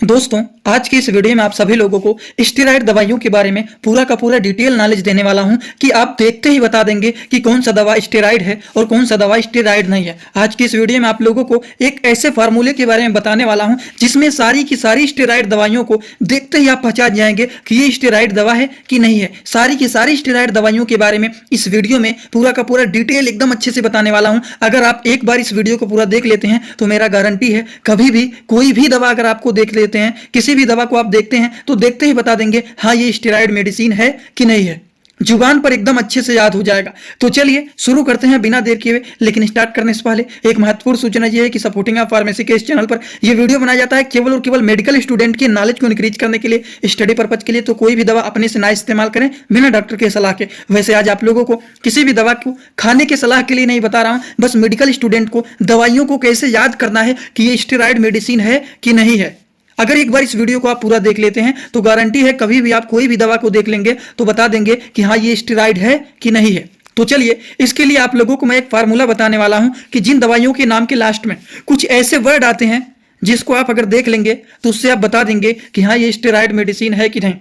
दोस्तों, आज की इस वीडियो में आप सभी लोगों को स्टेरॉइड दवाइयों के बारे में पूरा का पूरा डिटेल नॉलेज देने वाला हूं कि आप देखते ही बता देंगे कि कौन सा दवा स्टेरॉइड है और कौन सा दवा स्टेरॉइड नहीं है। आज की इस वीडियो में आप लोगों को एक ऐसे फार्मूले के बारे में बताने वाला हूं जिसमें सारी की सारी स्टेरॉइड दवाइयों को देखते ही आप पहचान जाएंगे कि ये स्टेरॉइड दवा है कि नहीं है। सारी की सारी स्टेरॉइड दवाइयों के बारे में इस वीडियो में पूरा का पूरा डिटेल एकदम अच्छे से बताने वाला हूं। अगर आप एक बार इस वीडियो को पूरा देख लेते हैं तो मेरा गारंटी है कभी भी कोई भी दवा अगर आपको देख लेते हैं, किसी भी दवा को आप देखते हैं तो देखते ही बता देंगे हाँ ये स्टेरॉइड मेडिसिन है कि नहीं है। जुबान पर एकदम अच्छे से याद हो जाएगा। तो चलिए शुरू करते हैं बिना देर किए। लेकिन स्टार्ट करने से पहले एक महत्वपूर्ण सूचना यह है कि सपोर्टिंग ऑफ फार्मेसी के इस चैनल पर यह वीडियो बनाया जाता है केवल और केवल मेडिकल स्टूडेंट के नॉलेज को इंक्रीज करने के लिए, स्टडी पर्पज के लिए। तो कोई भी दवा अपने से ना इस्तेमाल करें बिना डॉक्टर के सलाह के। वैसे आज आप लोगों को किसी भी दवा को खाने के सलाह के लिए नहीं बता रहा हूं, बस मेडिकल स्टूडेंट को दवाइयों को कैसे याद करना है कि ये स्टेरॉइड मेडिसिन है कि नहीं है। अगर एक बार इस वीडियो को आप पूरा देख लेते हैं तो गारंटी है कभी भी आप कोई भी दवा को देख लेंगे तो बता देंगे कि हाँ ये स्टेरॉइड है कि नहीं है। तो चलिए इसके लिए आप लोगों को मैं एक फार्मूला बताने वाला हूं कि जिन दवाइयों के नाम के लास्ट में कुछ ऐसे वर्ड आते हैं जिसको आप अगर देख लेंगे तो उससे आप बता देंगे कि हाँ ये स्टेरॉइड मेडिसिन है कि नहीं।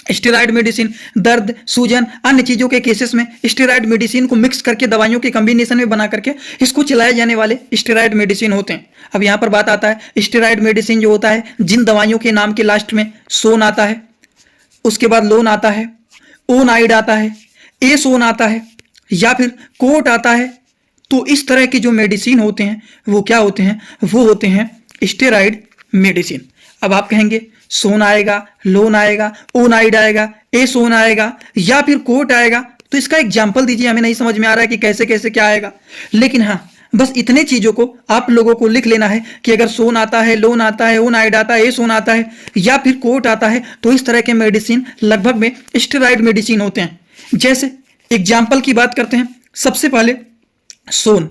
स्टेरॉइड मेडिसिन दर्द, सूजन, अन्य चीजों के केसेस में स्टेरॉइड मेडिसिन को मिक्स करके दवाइयों के कॉम्बिनेशन में बना करके इसको चलाए जाने वाले स्टेरॉइड मेडिसिन होते हैं। अब यहाँ पर बात आता है स्टेरॉइड मेडिसिन जो होता है जिन दवाइयों के नाम के लास्ट में सोन आता है, उसके बाद लोन आता है, ओनाइड आता है, ए सोन आता है या फिर कोट आता है। तो इस तरह के जो मेडिसिन होते हैं वो क्या होते हैं, वो होते हैं स्टेरॉइड मेडिसिन। अब आप कहेंगे सोन आएगा, लोन आएगा, ओनाइड आएगा, ए सोन आएगा या फिर कोट आएगा, तो इसका एग्जाम्पल दीजिए। हमें नहीं समझ में आ रहा है कि कैसे कैसे क्या आएगा, लेकिन हाँ बस इतने चीजों को आप लोगों को लिख लेना है कि अगर सोन आता है, लोन आता है, ओनाइड आता है, ए सोन आता है या फिर कोट आता है तो इस तरह के मेडिसिन लगभग में स्टेरॉइड मेडिसिन होते हैं। जैसे एग्जाम्पल की बात करते हैं, सबसे पहले सोन,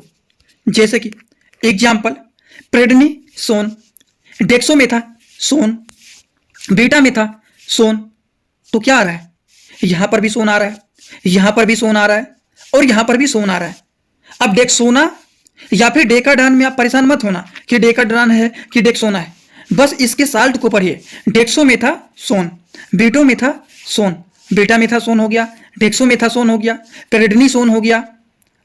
जैसे कि एग्जाम्पल प्रेडनी सोन, डेक्सोमेथा सोन, बीटा में था सोन। तो क्या आ रहा है, यहां पर भी सोन आ रहा है, यहां पर भी सोन आ रहा है और यहां पर भी सोन आ रहा है। अब डेक्सोना या फिर डेकाडान में आप परेशान मत होना कि डेकाडान है कि डेक्सोना है, बस इसके साल्ट को पढ़िए। डेक्सोमेथा सोन, बीटोमेथा सोन, बीटा मेथा सोन हो गया, डेक्सोमेथा सोन हो गया, प्रेडनिसोन हो गया,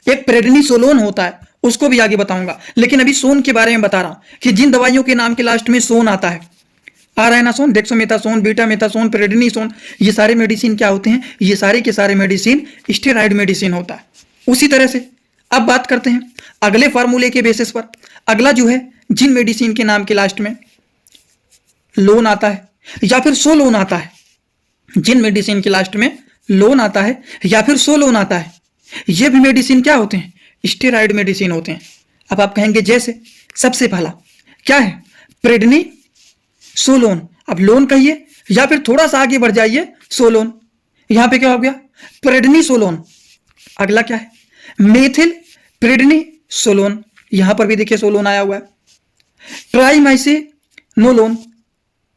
एक प्रेडनिसोलोन होता है उसको भी आगे बताऊंगा। लेकिन अभी सोन के बारे में बता रहा हूं कि जिन दवाइयों के नाम के लास्ट में सोन आता है, आ रहा है ना सोन, डेक्सोमेथासोन, बीटा मेथासोन, प्रेडनिसोन, ये सारे मेडिसिन क्या होते हैं, ये सारे के सारे मेडिसिन स्टेरॉइड मेडिसिन होता है। उसी तरह से अब बात करते हैं अगले फार्मूले के बेसिस पर। अगला जो है जिन मेडिसिन के नाम के लास्ट में लोन आता है या फिर सो लोन आता है, जिन मेडिसिन के लास्ट में लोन आता है या फिर सो लोन आता है, ये भी मेडिसिन क्या होते हैं, स्टेरॉइड मेडिसिन होते हैं। अब आप कहेंगे जैसे सबसे पहला क्या है, प्रेडनी सोलोन। अब लोन कहिए या फिर थोड़ा सा आगे बढ़ जाइए, सोलोन। यहां पे क्या हो गया, प्रेडनी सोलोन। अगला क्या है, मेथिल प्रेडनी सोलोन, यहां पर भी देखिए सोलोन आया हुआ है। ट्राइमाइसिनोलोन,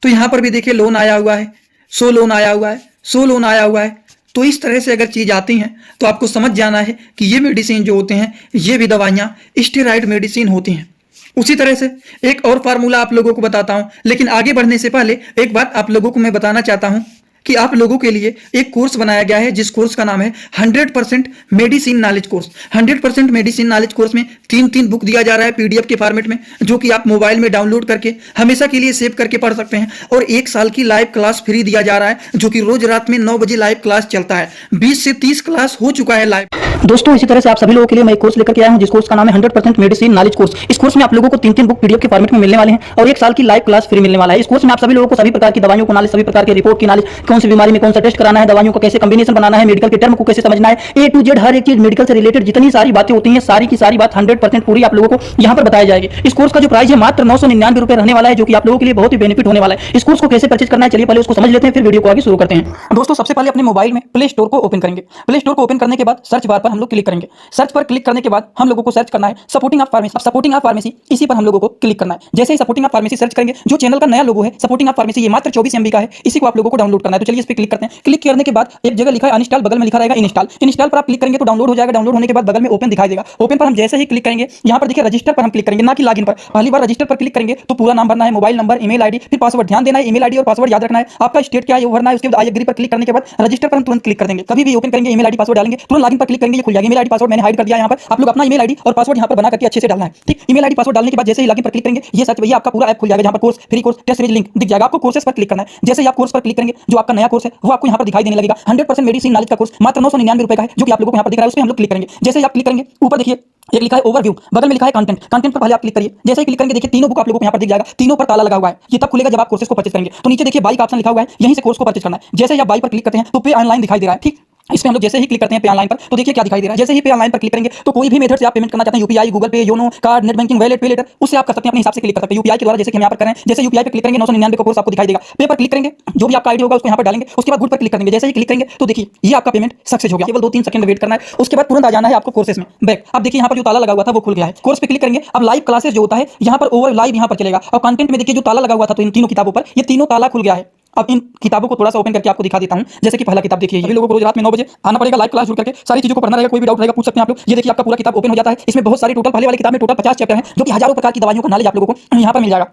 तो यहां पर भी देखिए लोन आया हुआ है, सोलोन आया हुआ है, सोलोन आया हुआ है। तो इस तरह से अगर चीज आती हैं तो आपको समझ जाना है कि ये मेडिसिन जो होते हैं ये भी दवाइयां स्टेरॉइड मेडिसिन होती हैं। उसी तरह से एक और फार्मूला आप लोगों को बताता हूं, लेकिन आगे बढ़ने से पहले एक बात आप लोगों को मैं बताना चाहता हूं कि आप लोगों के लिए एक कोर्स बनाया गया है जिस कोर्स का नाम है 100% medicine knowledge course. 100% medicine knowledge course में तीन बुक दिया जा रहा है पीडीएफ के फॉर्मेट में, जो कि आप मोबाइल में डाउनलोड करके हमेशा के लिए सेव करके पढ़ सकते हैं। और 1 साल की लाइव क्लास फ्री दिया जा रहा है, जो कि रोज रात में 9 बजे लाइव क्लास चलता है। 20 से 30 क्लास हो चुका है लाइव। दोस्तों इसी तरह से आप सभी लोगों के लिए मैं एक कोर्स लेकर के आया हूं जिस कोर्स का नाम है 100% मेडिसिन नॉलेज कोर्स। इस कोर्स में आप लोगों को 3 बुक पीडीएफ के फॉर्मेट में मिलने वाले हैं और 1 साल की लाइव क्लास फ्री मिलने वाला है। इस कोर्स में आप सभी लोगों को सभी प्रकार की दवाइयों को नॉलेज, सभी प्रकार के रिपोर्ट की नॉलेज, कौन सी बीमारी में कौन सा टेस्ट कराना है, दवाइयों का कैसे कॉम्बिनेशन बनाना है, मेडिकल के टर्म को कैसे समझना है, ए टू जेड हर एक चीज मेडिकल से रिलेटेड जितनी सारी बातें होती हैं सारी की सारी बात 100% पूरी आप लोगों को यहां पर बताई जाएगी। इस कोर्स का जो प्राइस है मात्र 999 रुपए रहने वाला है, जो कि आप लोगों के लिए बहुत ही बेनिफिट होने वाला है। इस कोर्स को कैसे परचेज करना है चलिए पहले उसको समझ लेते हैं, फिर वीडियो को आगे शुरू करते हैं। दोस्तों सबसे पहले अपने मोबाइल में प्ले स्टोर को ओपन करेंगे। प्ले स्टोर को ओपन करने के बाद सर्च बार पर हम लोग क्लिक करेंगे। सर्च पर क्लिक करने के बाद हम लोगों को सर्च करना है सपोर्टिंग ऑफ फार्मेसी। अब सपोर्टिंग ऑफ फार्मेसी इसी पर हम लोगों को क्लिक करना है। जैसे ही सपोर्टिंग ऑफ फार्मेसी सर्च करेंगे, जो चैनल का नया लोगो है सपोर्टिंग ऑफ फार्मेसी, ये मात्र 24 MB का है, इसी को आप लोगों को डाउनलोड करना है। तो चलिए इस पर क्लिक करते हैं। क्लिक करने के बाद एक जगह लिखा है अनइंस्टॉल, बगल में लिखा रहेगा इंस्टॉल। इंस्टॉल पर आप क्लिक करेंगे तो डाउनलोड हो जाएगा। डाउनलोड होने के बाद बगल में ओपन दिखाई देगा। ओपन पर हम जैसे ही क्लिक करेंगे, यहाँ पर देखिए रजिस्टर पर हम क्लिक करेंगे, ना कि लॉगिन पर। पहली बार रजिस्टर पर क्लिक करेंगे तो पूरा नाम भरना है, मोबाइल नंबर, ईमेल आईडी, फिर पासवर्ड। ध्यान देना है ईमेल आईडी और पासवर्ड याद रखना है। आपका स्टेट क्या है वो भरना है। उसके बाद आई एग्री पर क्लिक करने के बाद रजिस्टर पर हम तुरंत क्लिक कर देंगे। कभी भी ओपन करेंगे ईमेल आईडी पासवर्ड डालेंगे, तुरंत लॉगिन पर क्लिक करेंगे, ये खुल जाएगा। ईमेल आईडी पासवर्ड मैंने हाइड कर दिया। यहाँ पर आप लोग अपना ईमेल आईडी और पासवर्ड यहाँ पर बना करके अच्छे से डालना है, ठीक। ईमेल आईडी पासवर्ड डालने के बाद जैसे ही लॉगिन पर क्लिक करेंगे, ये सर्च भैया आपका पूरा ऐप खुल जाएगा। जहाँ पर course, free course, test series link दिख जाएगा। आपको कोर्सेस पर क्लिक करना है। जैसे ही आप कोर्स पर क्लिक करेंगे, जो आपका नया कोर्स है वो आपको यहाँ पर दिखाई देने लगेगा। 100% मेडिसिन नॉलेज का कोर्स मात्र 999 रुपए का है, जो कि आप लोगों को यहाँ पर दिख रहा है। उस पर हम लोग क्लिक करेंगे। जैसे ही आप क्लिक करेंगे, ऊपर देखिए एक लिखा है ओवरव्यू, बगल में लिखा है कंटेंट। कंटेंट पर पहले आप क्लिक करिए। जैसे ही क्लिक करेंगे देखिए तीनों बुक आप लोगों को यहाँ पर दिख जाएगा। तीनों पर ताला लगा हुआ है। ये तब खुलेगा जब आप कोर्सेज को परचेज करेंगे। तो नीचे देखिए बाई का ऑप्शन लिखा हुआ है, यहीं से कोर्स को परचेज करना है। जैसे ही आप बाई पर क्लिक करते हैं तो पे ऑनलाइन दिखाई दे रहा है, ठीक। इस पे हम लोग जैसे ही क्लिक करते हैं पे ऑनलाइन पर, तो देखिए क्या दिखाई दे रहा है। जैसे ही पे ऑनलाइन पर क्लिक करेंगे तो कोई भी मेथड से आप पेमेंट करना चाहते हैं, यूपीआई, गूगल पे, YONO, card, net banking, wallet, पे लेटर, उससे आप कर सकते हैं। अपने हिसाब से क्लिक कर सकते हैं यूपीआई के द्वारा, जैसे कि हम यहाँ पर कर रहे हैं। जैसे यूपीआई पे क्लिक करेंगे 999 का कोर्स आपको दिखाई देगा। पे पर क्लिक करेंगे, जो भी आपका आईडी होगा उसको यहाँ पर डालेंगे। उसके बाद गुड पर क्लिक करेंगे। जैसे ही क्लिक करेंगे तो देखिए ये आपका पेमेंट सक्सेस हो गया। केवल 2-3 सेकंड वेट करना है। उसके बाद तुरंत आ जाना है आपको कोर्सेज में बैक। अब देखिए यहाँ पर जो ताला लगा हुआ था वो खुल गया है। कोर्स पे क्लिक करेंगे। अब लाइव क्लासेस जो होता है यहाँ पर ओवर लाइव यहाँ पर चलेगा। और कंटेंट में देखिए जो ताला लगा हुआ था तो इन तीनों किताबों पर, ये तीनों ताला खुल गया है। अब इन किताबों को थोड़ा सा ओपन करके आपको दिखा देता हूं। जैसे कि पहला किताब देखिए, सभी लोगों को रोज रात में 9 बजे आना पड़ेगा, लाइव क्लास जुड़ करके सारी चीजों को पढ़ना रहेगा। कोई भी डाउट रहेगा पूछ सकते हैं आप लोग। ये देखिए आपका पूरा किताब ओपन हो जाता है। इसमें बहुत सारी टोटल, पहले वाली किताब में टोटल 50 चैप्टर हैं, जो कि हजारों प्रकार की दवाइयों का नॉलेज आप लोगों को यहाँ पर मिल जाएगा।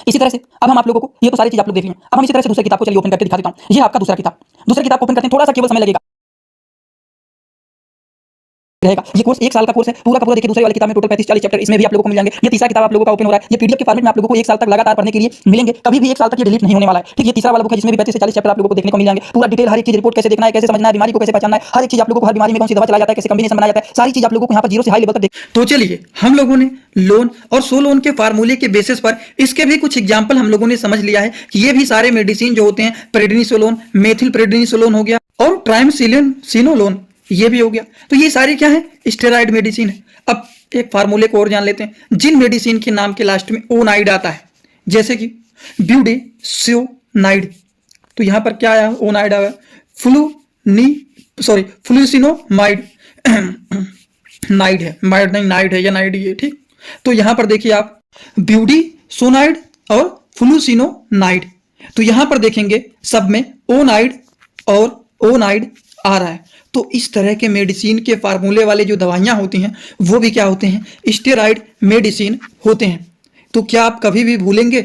इसी तरह से अब हम आप लोगों को, ये तो सारी चीज आप लोग देख लिए। अब हम इसी तरह से दूसरी किताब को चलिए ओपन करके दिखा देता हूँ। ये आपका दूसरा किताब। दूसरी किताब ओपन करते हैं, थोड़ा सा केवल समय लगेगा रहेगा। ये कोर्स 1 साल का कोर्स है पूरा का पूरा। देखिए दूसरे वाली किताब में टोटल 35-40 चैप्टर इसमें भी आप लोगों को मिल जाएंगे। ये तीसरा किताब आप लोगों का ओपन हो रहा है। ये पीडीएफ के फॉर्मेट में आप लोगों को 1 साल तक लगातार पढ़ने के लिए मिलेंगे। कभी भी 1 साल तक ये डिलीट नहीं होने वाला है, ठीक। ये तीसरा वाला बुक है जिसमें भी 35 से 40 चैप्टर आप लोगों को देखने को मिल जाएंगे। पूरा डिटेल हर एक चीज, रिपोर्ट कैसे देखना है, कैसे समझना है, बीमारी को कैसे पहचानना है, हर एक चीज आप लोगों को, हर बीमारी में कौन सी दवा चलाया जाता है, कैसे कॉम्बिनेशन बनाया जाता है, सारी चीज आप लोगों को यहाँ पर 0 से हाई लेवल तक देख। तो चलिए हम लोगों ने लोन और सो लोन के फार्मूले के बेसिस पर इसके भी कुछ एग्जाम्पल हम लोगों ने समझ लिया है कि ये भी सारे मेडिसिन जो होते हैं, प्रेडनिसोलोन, मेथिल प्रेडनिसोलोन हो गया और ट्राइमसिनोलोन ये भी हो गया। तो ये सारे क्या है, स्टेरॉइड मेडिसिन है। अब एक फार्मूले को और जान लेते हैं। जिन मेडिसिन के नाम के लास्ट में ओनाइड आता है, जैसे कि ब्यूडेसियोनाइड, तो यहां पर क्या आया, ओनाइड आया। फ्लूसिनोमाइड नाइड है, माइड नहीं नाइड है या नाइड ही है, ठीक। तो यहां पर देखिए आप ब्यूडिसोनाइड और फ्लूसिनोनाइड, तो यहां पर देखेंगे सब में ओनाइड और ओनाइड आ रहा है। तो इस तरह के मेडिसिन के फार्मूले वाले जो दवाइयां होती हैं वो भी क्या होते हैं, स्टेरॉइड मेडिसिन होते हैं। तो क्या आप कभी भी भूलेंगे?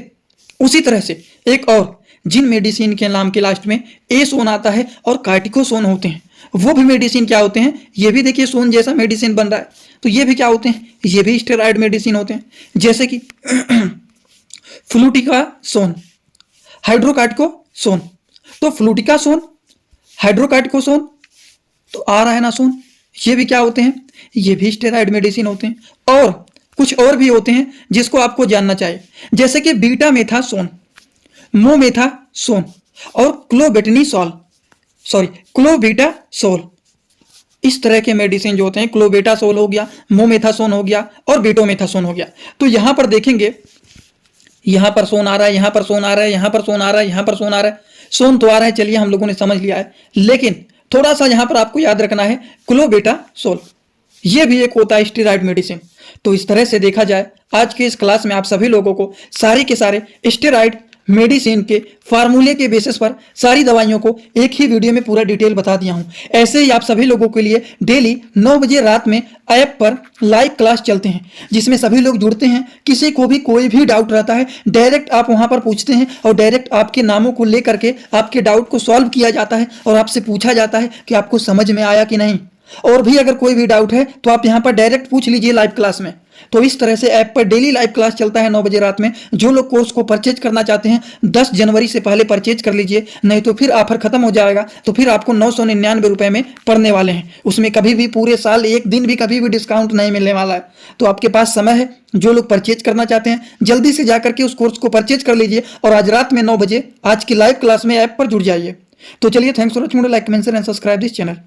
उसी तरह से एक और, जिन मेडिसिन के नाम के लास्ट में एसोन आता है और कार्टिकोसोन होते हैं, वो भी मेडिसिन क्या होते हैं, ये भी देखिए सोन जैसा मेडिसिन बन रहा है। तो ये भी क्या होते हैं, ये भी स्टेरॉइड मेडिसिन होते हैं। जैसे कि फ्लूटिकासोन, हाइड्रोकार्टिकोसोन, तो फ्लूटिकासोन, हाइड्रोकार्टिकोसोन, तो आ रहा है ना सोन, ये भी क्या होते हैं, ये भी स्टेरॉइड मेडिसिन होते हैं। और कुछ और भी होते हैं जिसको आपको जानना चाहिए, जैसे कि बीटा मेथासोन, मोमेथासोन और क्लोबेटासोल। इस तरह के मेडिसिन जो होते हैं, क्लोबेटासोल हो गया, मोमेथासोन हो गया और बेटोमेथासोन हो गया। तो यहां पर देखेंगे, यहां पर सोन आ रहा है, यहां पर सोन आ रहा है, यहां पर सोन आ रहा है, यहां पर सोन आ रहा है। सोन तो आ रहा है, चलिए हम लोगों ने समझ लिया है, लेकिन थोड़ा सा यहां पर आपको याद रखना है क्लोबेटासोल, ये भी एक होता है स्टेरॉइड मेडिसिन। तो इस तरह से देखा जाए आज के इस क्लास में आप सभी लोगों को सारे के सारे स्टेरॉइड मेडिसिन के फार्मूले के बेसिस पर सारी दवाइयों को एक ही वीडियो में पूरा डिटेल बता दिया हूं। ऐसे ही आप सभी लोगों के लिए डेली 9 बजे रात में ऐप पर लाइव क्लास चलते हैं, जिसमें सभी लोग जुड़ते हैं। किसी को भी कोई भी डाउट रहता है, डायरेक्ट आप वहां पर पूछते हैं और डायरेक्ट आपके नामों को लेकर के आपके डाउट को सॉल्व किया जाता है और आपसे पूछा जाता है कि आपको समझ में आया कि नहीं। और भी अगर कोई भी डाउट है तो आप यहाँ पर डायरेक्ट पूछ लीजिए लाइव क्लास में। तो इस तरह से ऐप पर डेली लाइव क्लास चलता है 9 बजे रात में। जो लोग कोर्स को परचेज करना चाहते हैं 10 जनवरी से पहले परचेज कर लीजिए, नहीं तो फिर ऑफर खत्म हो जाएगा। तो फिर आपको 999 रुपए में पड़ने वाले हैं। उसमें कभी भी पूरे साल एक दिन भी कभी भी डिस्काउंट नहीं मिलने वाला है। तो आपके पास समय है, जो लोग परचेज करना चाहते हैं जल्दी से जाकर के उस कोर्स को परचेज कर लीजिए और आज रात में 9 बजे आज की लाइव क्लास में ऐप पर जुड़ जाइए। तो चलिए, thanks for watching, like, comment, share and subscribe this channel.